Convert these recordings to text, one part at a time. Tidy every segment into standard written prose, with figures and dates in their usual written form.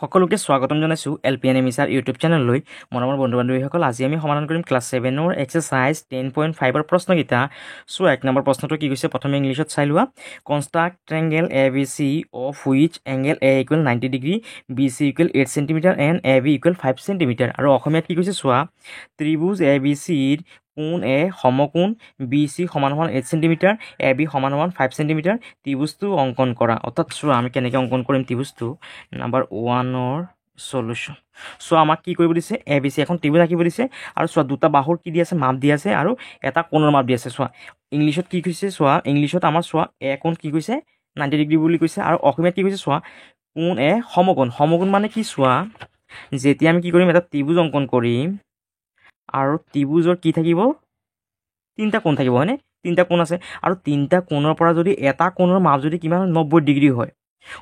সকলোকে স্বাগতম জনাইছোঁ LPNMSR ইউটিউব চেনেললৈ। মৰমৰ বন্ধু বান্ধৱীসকল, আজি আমি সমাধান কৰিম ক্লাছ 7ৰ এক্সাৰচাইজ 10.5ৰ প্ৰশ্নকেইটা। চ' 1 নম্বৰ প্ৰশ্নটো কি কৈছে প্ৰথমে ইংলিছত চাই লোৱা। Construct triangle ABC of which angle A = 90 degree, BC = 8 centimetre and AB = 5 centimetre. আৰু অসমীয়াত কি কৈছে চোৱা, ত্ৰিভুজ ABCৰ কোণ A সমকোণ BC = 8 সেণ্টিমিটাৰ, AB = 5 সেণ্টিমিটাৰ, ত্ৰিভুজটো অংকন কৰা। অৰ্থাৎ চোৱা আমি কেনেকৈ অংকন কৰিম ত্ৰিভুজটো। Number 1ৰ solution. চ' আমাক কি কৰিব দিছে, ABC এখন ত্ৰিভুজ আঁকিব দিছে আৰু চোৱা দুটা বাহুৰ কি দি আছে, মাপ দি আছে আৰু এটা কোণৰ মাপ দি আছে। চোৱা ইংলিছত কি কৈছে চোৱা, ইংলিছত আমাৰ চোৱা এ কোণ কি কৈছে 90 ডিগ্ৰী বুলি কৈছে, আৰু অসমীয়াত কি কৈছে চোৱা কোণ এ সমকোণ। সমকোণ মানে কি চোৱা, যেতিয়া আমি কি কৰিম এটা ত্ৰিভুজ অংকন কৰিম আৰু ত্ৰিভুজৰ কি থাকিব, তিনিটা কোণ থাকিব হয়নে, তিনিটা কোণ আছে আৰু তিনিটা কোণৰ পৰা যদি এটা কোণৰ মাপ যদি কিমান 90 ডিগ্ৰী হয়,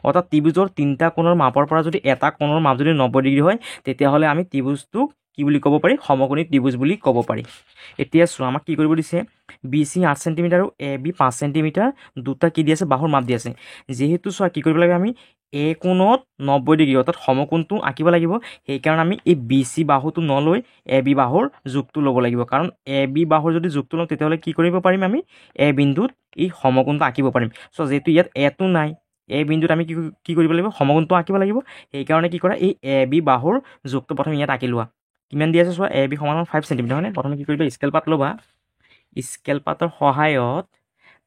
অৰ্থাৎ ত্ৰিভুজৰ তিনিটা কোণৰ মাপৰ পৰা যদি এটা কোণৰ মাপ যদি 90 ডিগ্ৰী হয়, তেতিয়াহ'লে আমি ত্ৰিভুজটোক কি বুলি ক'ব পাৰি, সমকোণী ত্ৰিভুজ বুলি ক'ব পাৰি। এতিয়া চোৱা আমাক কি কৰিব দিছে, BC 8 সেণ্টিমিটাৰ আৰু AB 5 সেণ্টিমিটাৰ, দুটা কি দি আছে, বাহুৰ মাপ দি আছে। যিহেতু চোৱা কি কৰিব লাগে, আমি এ কোণত 90 ডিগ্ৰী অৰ্থাৎ সমকোণটো আঁকিব লাগিব। সেইকাৰণে আমি এই BC বাহুটো নলৈ AB বাহুৰ জোখটো ল'ব লাগিব, কাৰণ AB বাহুৰ যদি জোখটো লওঁ তেতিয়াহ'লে কি কৰিব পাৰিম, আমি এ বিন্দুত এই সমকোণটো আঁকিব পাৰিম। চ' যিহেতু ইয়াত এটো নাই, এই বিন্দুত আমি কি কৰিব লাগিব, সমকোণটো আঁকিব লাগিব। সেইকাৰণে কি কৰা, এই AB বাহুৰ জোখটো প্ৰথমে ইয়াত আঁকি লোৱা। কিমান দি আছে চোৱা, AB = 5 সেণ্টিমিটাৰ হয়নে। প্ৰথমে কি কৰিবা, স্কেল পাত ল'বা, স্কেল পাতৰ সহায়ত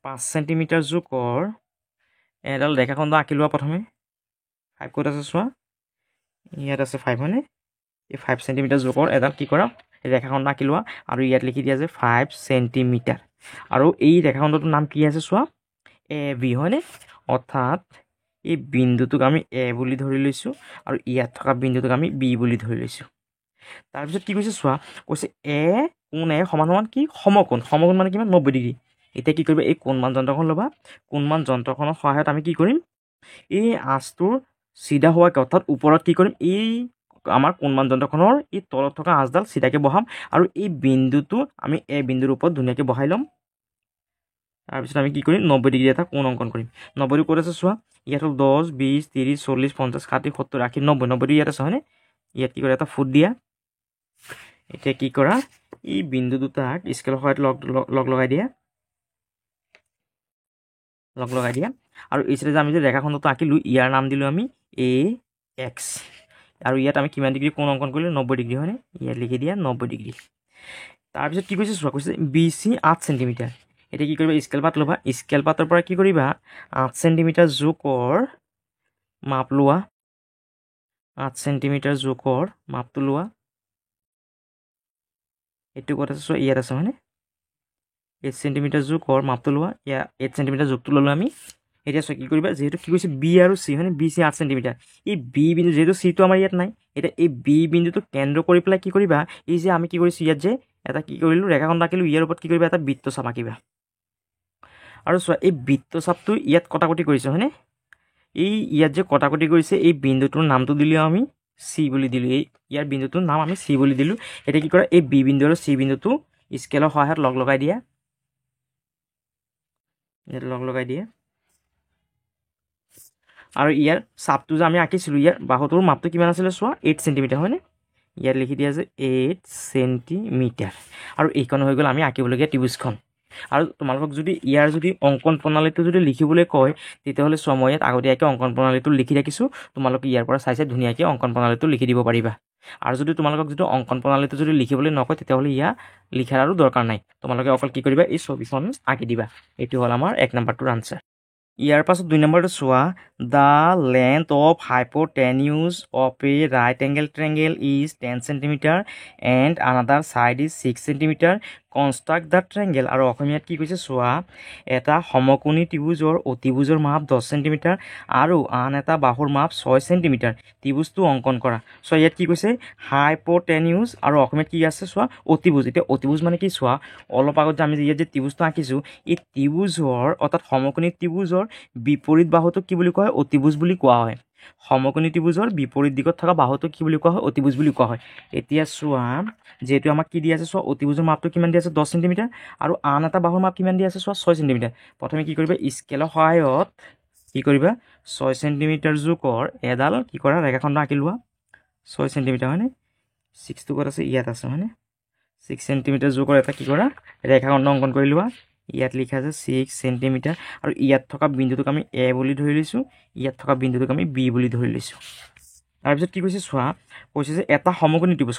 5 সেণ্টিমিটাৰ জোখৰ এডাল ৰেখাখণ্ড আঁকি লোৱা। প্ৰথমে 5 ক'ত আছে চোৱা, ইয়াত আছে 5 হয়নে। এই 5 সেণ্টিমিটাৰ জোখৰ এডাল কি কৰা, ৰেখাখণ্ড আঁকি লোৱা আৰু ইয়াত লিখি দিয়া যে 5 সেণ্টিমিটাৰ। আৰু এই ৰেখাখণ্ডটোৰ নাম কি আছে চোৱা, AB হয়নে। অৰ্থাৎ এই বিন্দুটোক আমি এ বুলি ধৰি লৈছোঁ আৰু ইয়াত থকা বিন্দুটোক আমি বি বুলি ধৰি লৈছোঁ। তাৰপিছত কি কৈছে চোৱা, কৈছে এ কোণ এ = কি, সমকোণ। সমকোণ মানে কিমান, 90 ডিগ্ৰী। এতিয়া কি কৰিবা, এই কোণমান যন্ত্ৰখন ল'বা। কোণমান যন্ত্ৰখনৰ সহায়ত আমি কি কৰিম, এই আঁচটোৰ চিধা হোৱাকৈ অৰ্থাৎ ওপৰত কি কৰিম, এই আমাৰ কোণমান যন্ত্ৰখনৰ এই তলত থকা আঁচডাল চিধাকৈ বহাম আৰু এই বিন্দুটো আমি এ বিন্দুৰ ওপৰত ধুনীয়াকৈ বহাই ল'ম। তাৰপিছত আমি কি কৰিম, 90 ডিগ্ৰী এটা কোণ অংকন কৰিম। 90 ক'ত আছে চোৱা, ইয়াত হ'ল 10, 20, 30, 40, 50, 60, 70, 80, 90, 90 ইয়াত আছে হয়নে। ইয়াত কি কৰা, এটা ফুট দিয়া। এতিয়া কি কৰা, এই বিন্দু দুটাক স্কেলৰ সহায়ত লগ লগাই দিয়া, আৰু এই চাইডে যে আমি যে ৰেখাখণ্ডটো আঁকিলোঁ, ইয়াৰ নাম দিলোঁ আমি AX। আৰু ইয়াত আমি কিমান ডিগ্ৰী কোণ অংকন কৰিলোঁ, 90 ডিগ্ৰী হয়নে। ইয়াত লিখি দিয়া 90 ডিগ্ৰী। তাৰপিছত কি কৈছে চোৱা, কৈছে BC 8 সেণ্টিমিটাৰ। এতিয়া কি কৰিবা, স্কেল পাত ল'বা। স্কেল পাতৰ পৰা কি কৰিবা, 8 সেণ্টিমিটাৰ জোখৰ মাপ লোৱা। 8 সেণ্টিমিটাৰ জোখৰ মাপটো লোৱা। এইটো ক'ত আছে চোৱা, ইয়াত আছে হয়নে। 8 সেণ্টিমিটাৰ জোখৰ মাপটো লোৱা। ইয়াত 8 সেণ্টিমিটাৰ জোখটো ল'লোঁ আমি। এতিয়া চোৱা কি কৰিবা, যিহেতু কি কৈছে বি আৰু চি হয়নে, BC 8 সেণ্টিমিটাৰ। এই বি বিন্দু, যিহেতু চিটো আমাৰ ইয়াত নাই, এতিয়া এই বি বিন্দুটো কেন্দ্ৰ কৰি পেলাই কি কৰিবা, এই যে আমি কি কৰিছোঁ, ইয়াত যে এটা কি কৰিলোঁ, ৰেখাখণ্ড আঁকিলোঁ, ইয়াৰ ওপৰত কি কৰিবা, এটা বৃত্তচাপ আঁকিবা। আৰু চোৱা এই বৃত্তচাপটো ইয়াত কটাকটি কৰিছে হয়নে। এই ইয়াত যে কটাকটি কৰিছে, এই বিন্দুটোৰ নামটো দিলোঁ আমি চি বুলি দিলোঁ। এই ইয়াৰ বিন্দুটোৰ নাম আমি চি বুলি দিলোঁ। এতিয়া কি কৰা, এই বি বিন্দু আৰু চি বিন্দুটো স্কেলৰ সহায়ত লগ লগাই দিয়া। ইয়াত লগ লগাই দিয়ে আৰু ইয়াৰ চাপটো যে আমি আঁকিছিলোঁ, ইয়াৰ বাহুটোৰ মাপটো কিমান আছিলে চোৱা, 8 সেণ্টিমিটাৰ হয়নে। ইয়াত লিখি দিয়া যে 8 সেণ্টিমিটাৰ। আৰু এইখন হৈ গ'ল আমি আঁকিবলগীয়া ত্ৰিভুজখন। আৰু তোমালোকক যদি ইয়াৰ যদি অংকন প্ৰণালীটো যদি লিখিবলৈ কয়, তেতিয়াহ'লে চোৱা মই ইয়াত আগতীয়াকৈ অংকন প্ৰণালীটো লিখি ৰাখিছোঁ। তোমালোকে ইয়াৰ পৰা চাই ধুনীয়াকৈ অংকন প্ৰণালীটো লিখি দিব পাৰিবা। আৰু যদি তোমালোকক যদি অংকন প্ৰণালীটো যদি লিখিবলৈ নকয়, তেতিয়াহ'লে ইয়াৰ লিখাৰ আৰু দৰকাৰ নাই। তোমালোকে অকল কি কৰিবা, এই ছবিখন আঁকি দিবা। এইটো হ'ল আমাৰ 1 নম্বৰটোৰ আনচাৰ। ইয়াৰ পাছত 2 নম্বৰটো চোৱা, the length of hypotenuse of a right angle triangle is 10 centimetre and another side is 6 centimetre, construct the triangle. আৰু অসমীয়াত কি কৈছে চোৱা, এটা সমকোণী ত্ৰিভুজৰ অতিভুজৰ মাপ 10 সেণ্টিমিটাৰ আৰু আন এটা বাহুৰ মাপ 6 সেণ্টিমিটাৰ, ত্ৰিভুজটো অংকন কৰা। চোৱা ইয়াত কি কৈছে, হাইপোটেনিউজ আৰু অসমীয়াত কি আছে চোৱা, অতিভুজ। এতিয়া অতিভুজ মানে কি চোৱা, অলপ আগত যে আমি ইয়াত যে ত্ৰিভুজটো আঁকিছোঁ, এই ত্ৰিভুজৰ অৰ্থাৎ সমকোণী ত্ৰিভুজৰ বিপৰীত বাহুটোক কি বুলি কোৱা হয়, অতিভুজ বুলি কোৱা হয়। সমকোণী ত্ৰিভুজৰ বিপৰীত দিশত থকা বাহুটোক কি বুলি কোৱা হয়, অতিভুজ বুলি কোৱা হয়। এতিয়া চোৱা, যিহেতু আমাক কি দি আছে চোৱা, অতিভুজৰ মাপটো কিমান দি আছে, 10 সেণ্টিমিটাৰ আৰু আন এটা বাহুৰ মাপ কিমান দি আছে চোৱা, 6 সেণ্টিমিটাৰ। প্ৰথমে কি কৰিবা, স্কেলৰ সহায়ত কি কৰিবা 6 সেন্টিমিটাৰ জোখৰ এডাল কি কৰা ৰেখাখণ্ড আঁকি লোৱা 6 সেন্টিমিটাৰ হয়নে 6 টো ক'ত আছে ইয়াত আছে হয়নে 6 সেন্টিমিটাৰ জোখৰ এটা কি কৰা ৰেখাখণ্ড অংকন কৰি লোৱা ইয়াত লিখা আছে 6 সেন্টিমিটাৰ আৰু ইয়াত থকা বিন্দুটোক আমি এ বুলি ধৰি লৈছো ইয়াত থকা বিন্দুটোক আমি বি বুলি ধৰি লৈছো তাৰপিছত কি কৈছে চোৱা কৈছে যে এটা সমকোণী ত্ৰিভুজ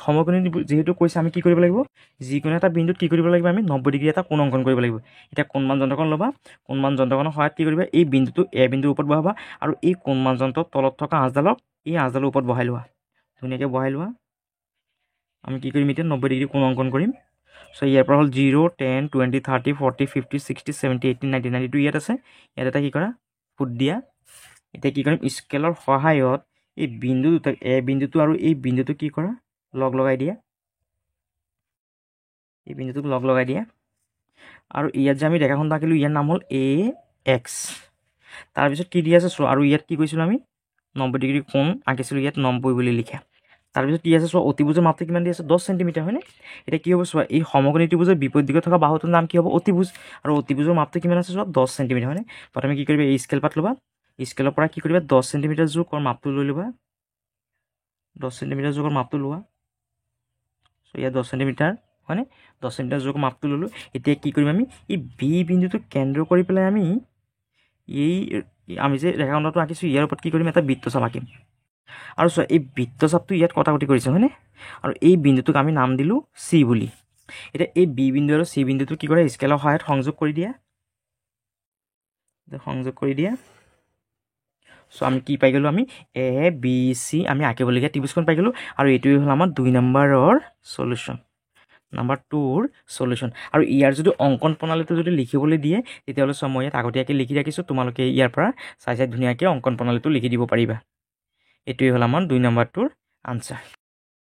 যেহেতু কৈছে আমি কি কৰিব লাগিব যিকোনো এটা বিন্দুত কি কৰিব লাগিব আমি 90 ডিগ্ৰী এটা কোণ অংকন কৰিব লাগিব এটা কোণমান যন্ত্ৰখন ল'বা কোণমান যন্ত্ৰখনৰ সহায়ত কি কৰিবা এই বিন্দুটো এ বিন্দুৰ ওপৰত বহাবা আৰু এই কোণমান যন্ত্ৰৰ তলত থকা আঁচডালক এই আঁচডালৰ ওপৰত বহাই লোৱা ধুনীয়াকৈ বহাই লোৱা আমি কি কৰিম এতিয়া 90 ডিগ্ৰী কোণ অংকন কৰিম সো ইয়াৰ পৰা হল 0 10 20 30 40 50 60 70 80 90 92 ইয়াত আছে ইয়াত এটা কি কৰা ফুট দিয়া এতিয়া কি কৰিম স্কেলৰ সহায়ত এই বিন্দু দুটা এ বিন্দুটো আৰু এই বিন্দুটো কি কৰা লগ লগাই দিয়া এই বিন্দুটোক লগ লগাই দিয়া আৰু ইয়াত যে আমি ৰেখাখণ্ড আঁকিলো ইয়াৰ নাম হল এ এক্স তাৰপিছত কি দিয়া আছে চোৱা আৰু ইয়াত কি কৈছিলো আমি 90 ডিগ্ৰী কোণ আঁকিছিলো ইয়াত 90 বুলি লিখা তাৰপিছত কি আছে চোৱা অতিভুজৰ মাপটো কিমান দি আছে 10 সেন্টিমিটাৰ হয়নে এটা কি হ'ব চোৱা এই সমকোণী ত্ৰিভুজৰ বিপৰীত দিশত থকা বাহুটোৰ নাম কি হ'ব অতিভুজ আৰু অতিভুজৰ মাপটো কিমান আছে চোৱা 10 সেন্টিমিটাৰ হয়নে প্ৰথমে কি কৰিবা এই স্কেল পাত ল'বা স্কেলৰ পৰা কি কৰিবা 10 সেন্টিমিটাৰ জোখৰ মাপটো লৈ ল'বা 10 সেন্টিমিটাৰ জোখৰ মাপটো লোৱা সো ইয়াত 10 সেন্টিমিটাৰ হয়নে 10 সেন্টিমিটাৰ জোখৰ মাপটো ল'লো এতিয়া কি কৰিম আমি এই বি বিন্দুটো কেন্দ্ৰ কৰি পেলাই আমি যে ৰেখাখণ্ডটো আঁকিছো ইয়াৰ ওপৰত কি কৰিম এটা বৃত্তচাপ আঁকিম আৰু চোৱা এই বৃত্তচাপটো ইয়াত কটাকটি কৰিছে হয়নে আৰু এই বিন্দুটোক আমি নাম দিলো চি বুলি এতিয়া এই বি বিন্দু আৰু চি বিন্দুটো কি কৰে স্কেলৰ সহায়ত সংযোগ কৰি দিয়া সো আমি কি পাই গলো আমি এ বি চি আমি আঁকিবলগীয়া ত্ৰিভুজখন পাই গলো আৰু এইটোৱে হ'ল আমাৰ 2 নম্বৰৰ সলিউশন নাম্বাৰ 2ৰ সলিউশন আৰু ইয়াৰ যদি অংকন প্ৰণালীটো যদি লিখিবলৈ দিয়ে তেতিয়াহ'লে চোৱা মই ইয়াত আগতীয়াকৈ লিখি ৰাখিছোঁ তোমালোকে ইয়াৰ পৰা চাই ধুনীয়াকৈ অংকন প্ৰণালীটো লিখি দিব পাৰিবা এইটোৱে হ'ল আমাৰ 2 নম্বৰটোৰ আনসাৰ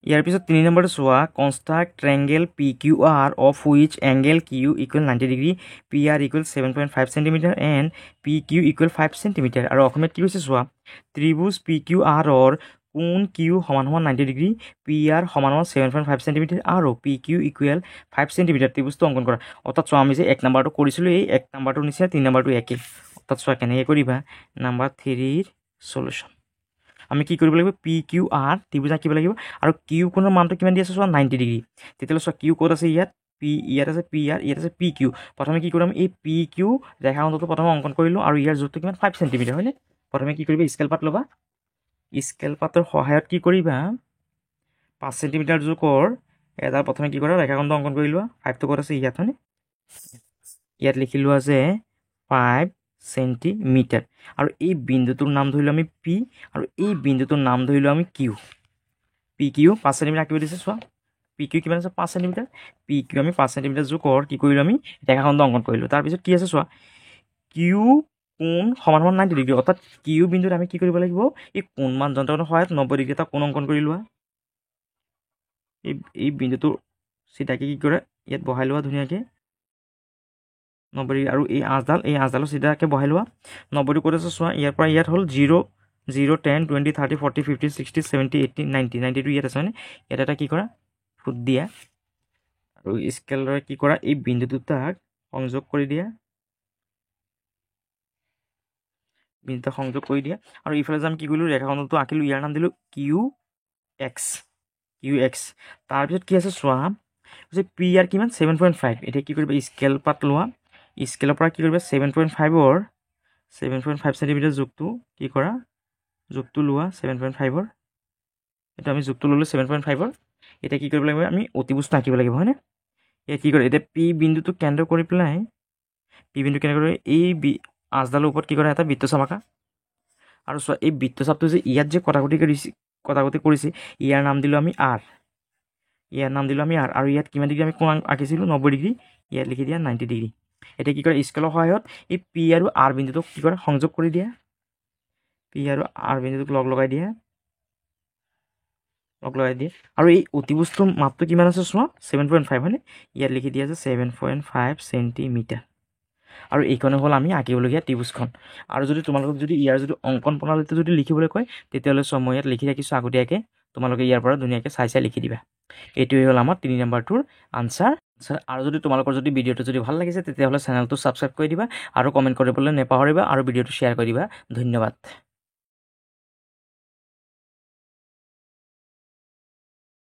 ইয়াৰ পিছত 3 নম্বৰটো চোৱা construct triangle PQR of which angle Q equal 90 degree PR equal 7.5 cm and PQ equal 5 cm আৰু অসমীয়াত কি কৈছে চোৱা ত্ৰিভুজ PQR ৰ কোণ Q সমান 90 ডিগ্ৰী PR সমান 7.5 cm আৰু PQ equal 5 cm ত্ৰিভুজটো অংকন কৰা অৰ্থাৎ চোৱা আমি যে 1 নম্বৰটো কৰিছিলোঁ এই 1 নম্বৰটোৰ নিচিনা 3 নম্বৰটো একেই অৰ্থাৎ চোৱা কেনেকৈ কৰিবা নাম্বাৰ 3ৰ সলিউশন আমি কি কৰিব লাগিব PQR ত্ৰিভুজ আঁকিব লাগিব আৰু Q কোণৰ মানটো কিমান দি আছে চোৱা 90 ডিগ্ৰী তেতিয়াহ'লে চোৱা Q ক'ত আছে ইয়াত ইয়াত আছে PR ইয়াত আছে PQ প্ৰথমে কি কৰিম এই PQ ৰেখাখণ্ডটো প্ৰথমে অংকন কৰিলোঁ আৰু ইয়াৰ জোখটো কিমান 5 সেন্টিমিটাৰ হয়নে প্ৰথমে কি কৰিবা স্কেল পাত ল'বা স্কেল পাতৰ সহায়ত কি কৰিবা 5 সেন্টিমিটাৰ জোখৰ এটা প্ৰথমে কি কৰা ৰেখাখণ্ড অংকন কৰি লোৱা 5 টো ক'ত আছে ইয়াত হয়নে ইয়াত লিখি লোৱা যে 5 সেন্টিমিটাৰ আৰু এই বিন্দুটোৰ নাম ধৰিলো আমি P আৰু এই বিন্দুটোৰ নাম ধৰিলো আমি Q PQ 5 সেন্টিমিটাৰ আঁকিব দিছে চোৱা PQ কিমান আছে 5 সেন্টিমিটাৰ PQ আমি 5 সেন্টিমিটাৰ জোখৰ কি কৰিলো আমি ৰেখাখণ্ড অংকন কৰিলো তাৰ পিছত কি আছে চোৱা Q কোণ সমান 90 ডিগ্ৰী অৰ্থাৎ Q বিন্দুত আমি কি কৰিব লাগিব এই কোণমান যন্ত্ৰখনৰ সহায়ত 90 ডিগ্ৰী এটা কোণ অংকন কৰি লোৱা এই বিন্দুটো চিধাকে কি কৰে ইয়াত বহাই লোৱা ধুনীয়াকৈ 90 ডিগ্ৰী আৰু এই আঁচডালো চিধাকৈ বহাই লোৱা 90 ক'ত আছে চোৱা ইয়াৰ পৰা ইয়াত হ'ল 0 0 10 20 30 40 50 60 70 80 90 92 ইয়াত আছে হয়নে ইয়াত এটা কি কৰা ফুট দিয়া আৰু স্কেলৰে কি কৰা এই বিন্দু দুটাক সংযোগ কৰি দিয়া আৰু ইফালে যে আমি কি কৰিলোঁ ৰেখাখণ্ডটো আঁকিলোঁ ইয়াৰ নাম দিলোঁ QX তাৰপিছত কি আছে চোৱা যে PR কিমান 7.5 এতিয়া কি কৰিবা স্কেল পাত লোৱা স্কেলৰ পৰা কি কৰিবা 7.5ৰ 7.5 সেন্টিমিটাৰ জোখটো কি কৰা জোখটো লোৱা 7.5ৰ এটা আমি জোখটো ল'লোঁ 7.5ৰ এটা কি কৰিব লাগিব আমি অতিভুজটো আঁকিব লাগিব হয়নে এয়া কি কৰে এটা P বিন্দুটো কেন্দ্ৰ কৰি পেলাই এই আঁচডালৰ ওপৰত কি কৰা এটা বৃত্তচাপ আঁকা আৰু চোৱা এই বৃত্তচাপটো যে ইয়াত যে কটাকটি কৰিছে ইয়াৰ নাম দিলোঁ আমি R আৰু ইয়াত কিমান ডিগ্ৰী আমি কোণ আঁকিছিলোঁ 90 ডিগ্ৰী ইয়াত লিখি দিয়া 90 ডিগ্ৰী এতিয়া কি কৰে স্কেলৰ সহায়ত এই P আৰু R বিন্দুটোক কি কৰে সংযোগ কৰি দিয়া P আৰু R বিন্দুটোক লগ লগাই দিয়ে আৰু এই অতিভুজটোৰ মাপটো কিমান আছে চোৱা 7.5 হয়নে ইয়াত লিখি দিয়া আছে 7.5 সেন্টিমিটাৰ আৰু এইখনে হ'ল আমি আঁকিবলগীয়া ত্ৰিভুজখন আৰু যদি তোমালোকক যদি ইয়াৰ যদি অংকন প্ৰণালীটো যদি লিখিবলৈ কয় তেতিয়াহ'লে চোৱা মই ইয়াত লিখি ৰাখিছোঁ আগতীয়াকৈ তোমালোকে ইয়াৰ পৰা ধুনীয়াকৈ চাই লিখি দিবা এইটোৱে হ'ল আমাৰ 3 নম্বৰটোৰ আনসাৰ স্যাৰ আৰু যদি তোমালোকৰ যদি ভিডিঅ'টো যদি ভাল লাগিছে তেতিয়াহ'লে চেনেলটো ছাবস্ক্ৰাইব কৰি দিবা আৰু কমেণ্ট কৰিবলৈ নাপাহৰিবা আৰু ভিডিঅ'টো শ্বেয়াৰ কৰি দিবা ধন্যবাদ